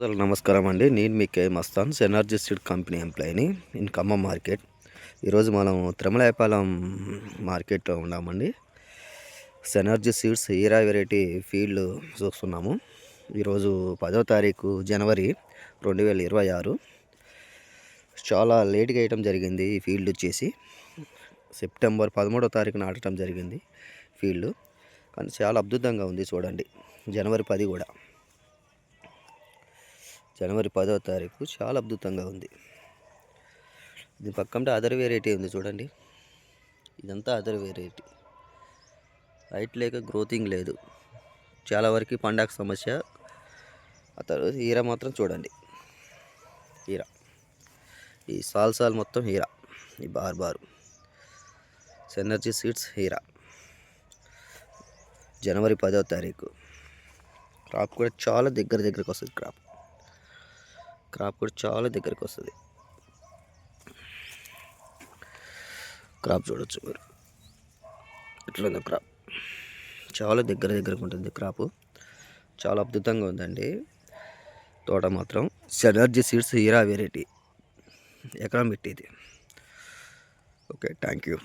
నమస్కారం అండి. నేను మీ K Mastan energy seed company ఎంప్లాయీని ఇన్ ఖమ్మం మార్కెట్. ఈరోజు మనం తిరుమలాయపాలెం మార్కెట్లో ఉన్నామండి. Energy seeds Heera variety field చూస్తున్నాము. ఈరోజు 10వ తారీఖు జనవరి 2026. చాలా లేట్గా వేయటం జరిగింది. ఈ ఫీల్డ్ వచ్చేసి సెప్టెంబర్ 13వ తారీఖు నాటడం జరిగింది ఫీల్డ్. కానీ చాలా అద్భుతంగా ఉంది చూడండి. జనవరి 10 కూడా, జనవరి 10వ తారీఖు చాలా అద్భుతంగా ఉంది. ఇది పక్కంటే అదర్ వెరైటీ ఉంది చూడండి. ఇదంతా అదర్ వెరైటీ. హైట్ లేక గ్రోతింగ్ లేదు, చాలా వరకు పండాక్ సమస్య. ఆ తర్వాత హీరా మాత్రం చూడండి. హీరా, ఈ సాల్ మొత్తం హీరా, ఈ బారు ఎనర్జీ సీడ్స్ హీరా. జనవరి 10వ తారీఖు. క్రాప్ కూడా చాలా దగ్గరికి వస్తుంది. క్రాప్ కూడా చాలా దగ్గరికి వస్తుంది. క్రాప్ చూడొచ్చు మీరు, ఇట్లా క్రాప్ చాలా దగ్గరకు ఉంటుంది. క్రాప్ చాలా అద్భుతంగా ఉందండి. తోట మాత్రం ఎనర్జీ సీడ్స్ హీరా వెరైటీ. ఎకరం పెట్టేది. Okay, thank you.